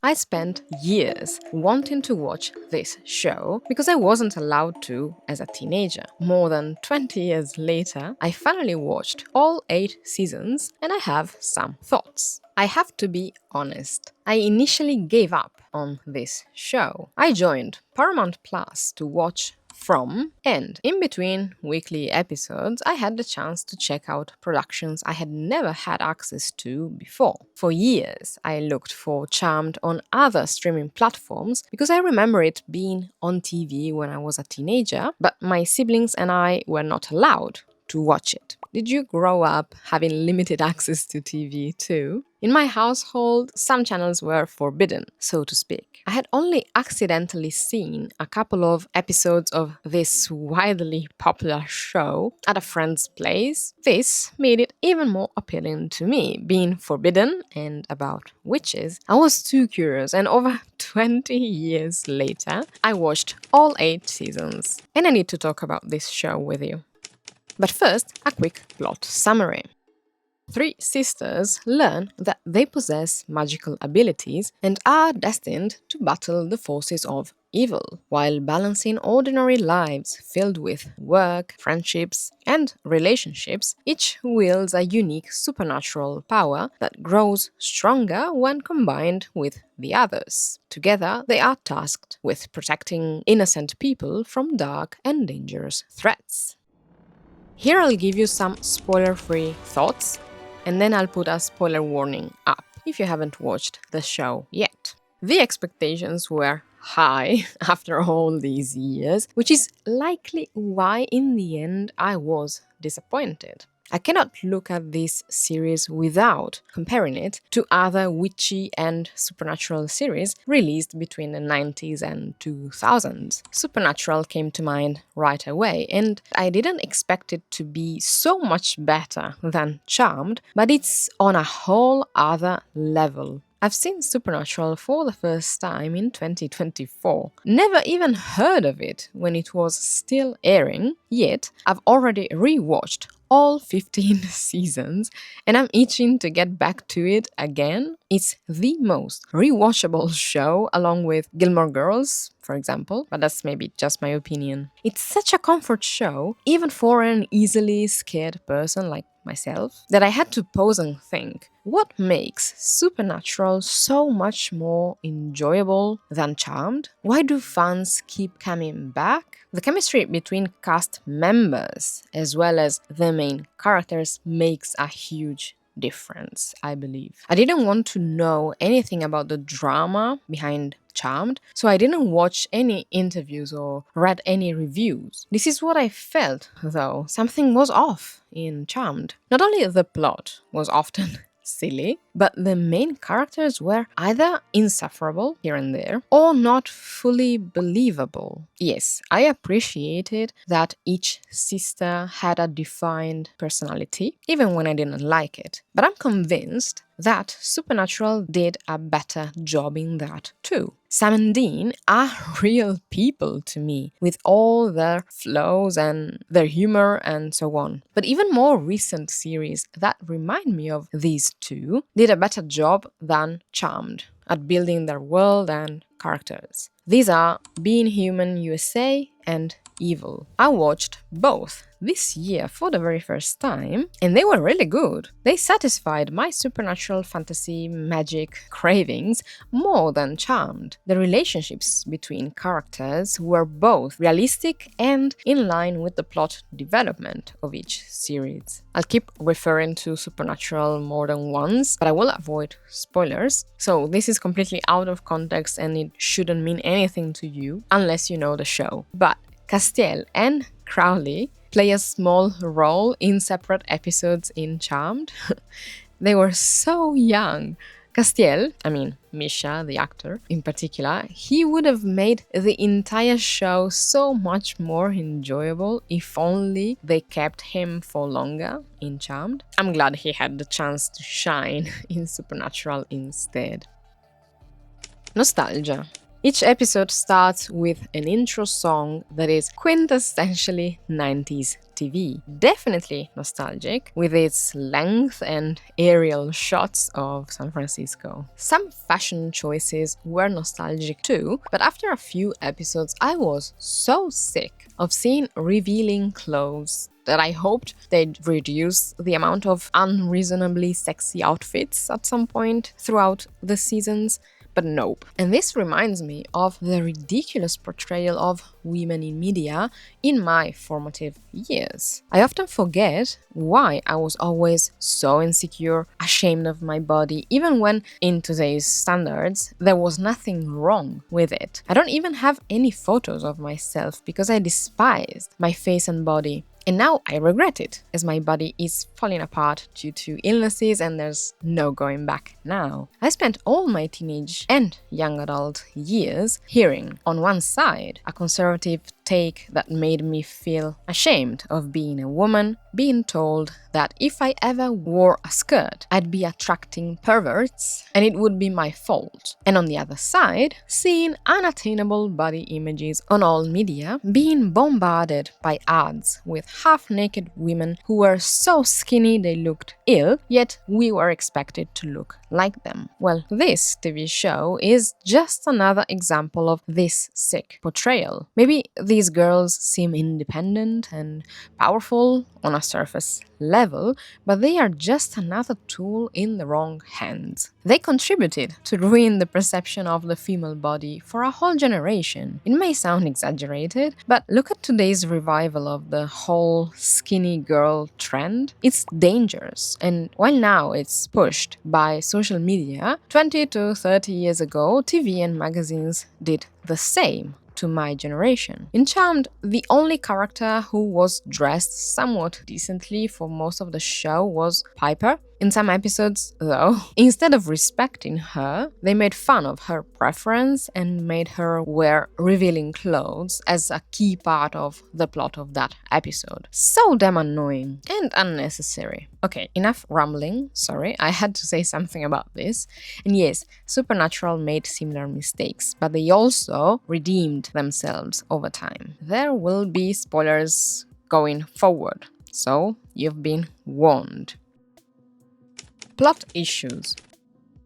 I spent years wanting to watch this show because I wasn't allowed to as a teenager. More than 20 years later, I finally watched all 8 seasons and I have some thoughts. I have to be honest. I initially gave up on this show. I joined Paramount Plus to watch from, and in between weekly episodes, I had the chance to check out productions I had never had access to before. For years, I looked for Charmed on other streaming platforms because I remember it being on TV when I was a teenager, but my siblings and I were not allowed to watch it. Did you grow up having limited access to TV too? In my household, some channels were forbidden, so to speak. I had only accidentally seen a couple of episodes of this widely popular show at a friend's place. This made it even more appealing to me. Being forbidden and about witches, I was too curious, and over 20 years later, I watched all 8 seasons. And I need to talk about this show with you. But first, a quick plot summary. 3 sisters learn that they possess magical abilities and are destined to battle the forces of evil, while balancing ordinary lives filled with work, friendships, and relationships. Each wields a unique supernatural power that grows stronger when combined with the others. Together, they are tasked with protecting innocent people from dark and dangerous threats. Here I'll give you some spoiler-free thoughts, and then I'll put a spoiler warning up if you haven't watched the show yet. The expectations were high after all these years, which is likely why in the end I was disappointed. I cannot look at this series without comparing it to other witchy and supernatural series released between the 90s and 2000s. Supernatural came to mind right away, and I didn't expect it to be so much better than Charmed, but it's on a whole other level. I've seen Supernatural for the first time in 2024. Never even heard of it when it was still airing, yet I've already rewatched all 15 seasons and I'm itching to get back to it again. It's the most rewatchable show along with Gilmore Girls, for example, but that's maybe just my opinion. It's such a comfort show, even for an easily scared person like myself, that I had to pause and think, what makes Supernatural so much more enjoyable than Charmed? Why do fans keep coming back? The chemistry between cast members as well as the main characters makes a huge difference, I believe. I didn't want to know anything about the drama behind Charmed, so I didn't watch any interviews or read any reviews. This is what I felt, though. Something was off in Charmed. Not only the plot was often silly, but the main characters were either insufferable here and there or not fully believable. Yes, I appreciated that each sister had a defined personality, even when I didn't like it. But I'm convinced that Supernatural did a better job in that too. Sam and Dean are real people to me, with all their flaws and their humor and so on. But even more recent series that remind me of these two did a better job than Charmed at building their world and characters. These are Being Human USA and Evil. I watched both this year for the very first time, and they were really good. They satisfied my supernatural fantasy magic cravings more than Charmed. The relationships between characters were both realistic and in line with the plot development of each series. I'll keep referring to Supernatural more than once, but I will avoid spoilers. So this is completely out of context and it shouldn't mean anything to you unless you know the show. But Castiel and Crowley play a small role in separate episodes in Charmed. They were so young. Castiel, Misha, the actor in particular, he would have made the entire show so much more enjoyable if only they kept him for longer in Charmed. I'm glad he had the chance to shine in Supernatural instead. Nostalgia. Each episode starts with an intro song that is quintessentially 90s TV. Definitely nostalgic, with its length and aerial shots of San Francisco. Some fashion choices were nostalgic too, but after a few episodes, I was so sick of seeing revealing clothes that I hoped they'd reduce the amount of unreasonably sexy outfits at some point throughout the seasons. But nope. And this reminds me of the ridiculous portrayal of women in media in my formative years. I often forget why I was always so insecure, ashamed of my body, even when, in today's standards, there was nothing wrong with it. I don't even have any photos of myself because I despised my face and body. And now I regret it, as my body is falling apart due to illnesses and there's no going back now. I spent all my teenage and young adult years hearing, on one side, a conservative take that made me feel ashamed of being a woman, being told that if I ever wore a skirt, I'd be attracting perverts and it would be my fault. And on the other side, seeing unattainable body images on all media, being bombarded by ads with half-naked women who were so skinny they looked ill, yet we were expected to look like them. Well, this TV show is just another example of this sick portrayal. Maybe these girls seem independent and powerful on a surface level, but they are just another tool in the wrong hands. They contributed to ruin the perception of the female body for a whole generation. It may sound exaggerated, but look at today's revival of the whole skinny girl trend. It's dangerous, and while now it's pushed by social media, 20 to 30 years ago, TV and magazines did the same to my generation. In Charmed, the only character who was dressed somewhat decently for most of the show was Piper. In some episodes, though, instead of respecting her, they made fun of her preference and made her wear revealing clothes as a key part of the plot of that episode. So damn annoying and unnecessary. Okay, enough rambling, sorry, I had to say something about this. And yes, Supernatural made similar mistakes, but they also redeemed themselves over time. There will be spoilers going forward, so you've been warned. Plot issues.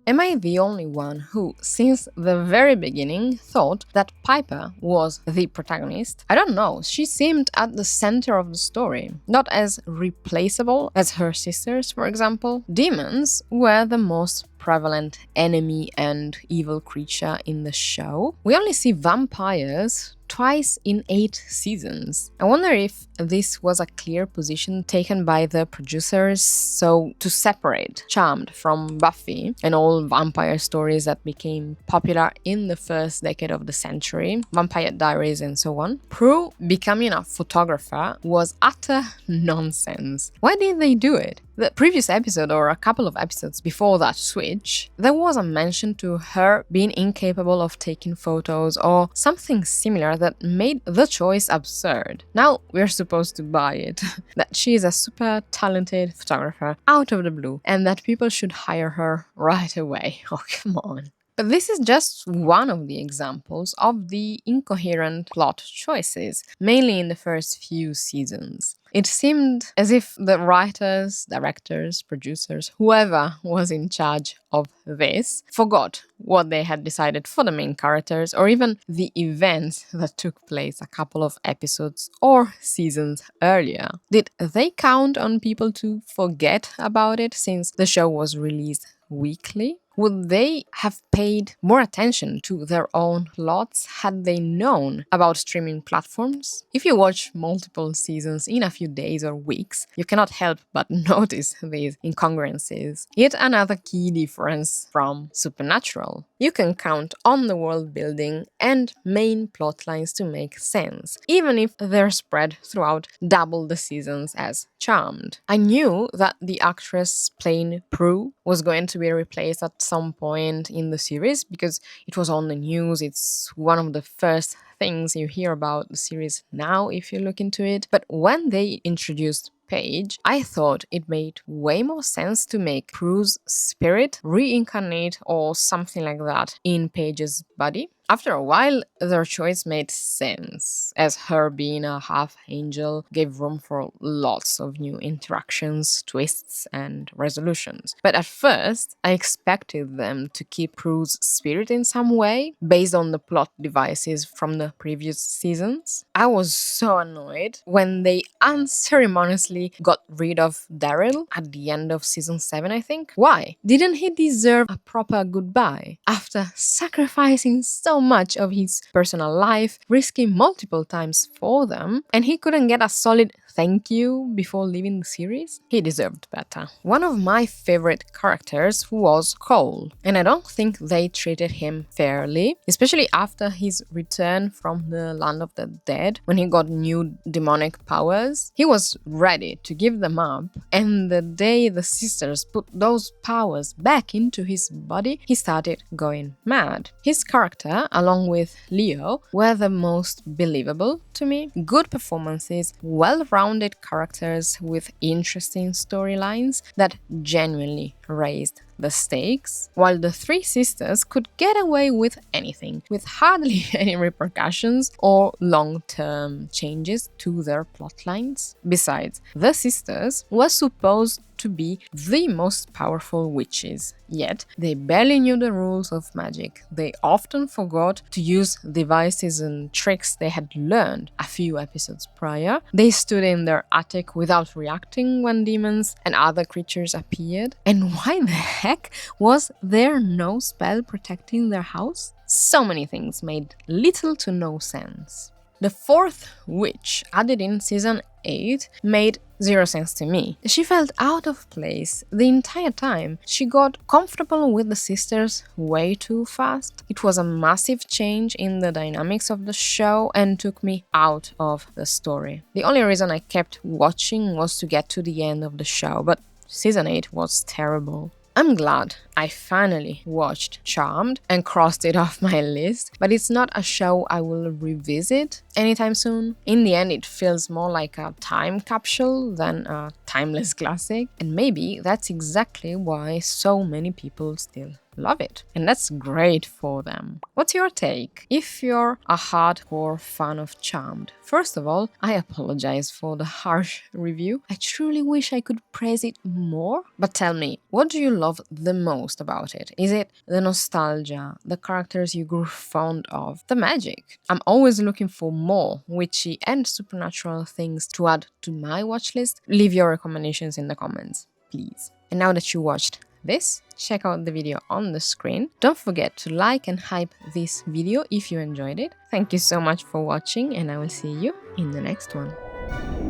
Am I the only one who, since the very beginning, thought that Piper was the protagonist? I don't know, she seemed at the center of the story, not as replaceable as her sisters, for example. Demons were the most prevalent enemy and evil creature in the show. We only see vampires twice in 8 seasons. I wonder if this was a clear position taken by the producers, so to separate Charmed from Buffy and all vampire stories that became popular in the first decade of the century, Vampire Diaries and so on. Prue becoming a photographer was utter nonsense. Why did they do it? The previous episode, or a couple of episodes before that switch, there was a mention to her being incapable of taking photos or something similar that made the choice absurd. Now we're supposed to buy it, that she is a super talented photographer out of the blue and that people should hire her right away. Oh, come on. But this is just one of the examples of the incoherent plot choices, mainly in the first few seasons. It seemed as if the writers, directors, producers, whoever was in charge of this, forgot what they had decided for the main characters or even the events that took place a couple of episodes or seasons earlier. Did they count on people to forget about it since the show was released weekly? Would they have paid more attention to their own plots had they known about streaming platforms? If you watch multiple seasons in a few days or weeks, you cannot help but notice these incongruencies. Yet another key difference from Supernatural. You can count on the world building and main plot lines to make sense, even if they're spread throughout double the seasons as Charmed. I knew that the actress playing Prue was going to be replaced at some point in the series because it was on the news. It's one of the first things you hear about the series now if you look into it. But when they introduced Paige, I thought it made way more sense to make Prue's spirit reincarnate or something like that in Paige's body. After a while, their choice made sense, as her being a half angel gave room for lots of new interactions, twists, and resolutions. But at first, I expected them to keep Prue's spirit in some way, based on the plot devices from the previous seasons. I was so annoyed when they unceremoniously got rid of Daryl at the end of season 7, I think. Why? Didn't he deserve a proper goodbye? After sacrificing so much of his personal life, risking multiple times for them, and he couldn't get a solid thank you before leaving the series? He deserved better. One of my favorite characters was Cole, and I don't think they treated him fairly, especially after his return from the land of the dead when he got new demonic powers. He was ready to give them up, and the day the sisters put those powers back into his body, he started going mad. His character, along with Leo, were the most believable to me. Good performances, well-rounded characters with interesting storylines that genuinely raised the stakes, while the three sisters could get away with anything, with hardly any repercussions or long-term changes to their plotlines. Besides, the sisters were supposed to be the most powerful witches, yet they barely knew the rules of magic. They often forgot to use devices and tricks they had learned a few episodes prior. They stood in their attic without reacting when demons and other creatures appeared. And why the heck was there no spell protecting their house? So many things made little to no sense. The fourth witch, added in season 8, made zero sense to me. She felt out of place the entire time. She got comfortable with the sisters way too fast. It was a massive change in the dynamics of the show and took me out of the story. The only reason I kept watching was to get to the end of the show, but season 8 was terrible. I'm glad I finally watched Charmed and crossed it off my list, but it's not a show I will revisit anytime soon. In the end, it feels more like a time capsule than a timeless classic, and maybe that's exactly why so many people still love it. And that's great for them. What's your take? If you're a hardcore fan of Charmed, first of all, I apologize for the harsh review. I truly wish I could praise it more. But tell me, what do you love the most about it? Is it the nostalgia, the characters you grew fond of, the magic? I'm always looking for more witchy and supernatural things to add to my watch list. Leave your recommendations in the comments, please. And now that you watched this, check out the video on the screen. Don't forget to like and hype this video if you enjoyed it. Thank you so much for watching, and I will see you in the next one.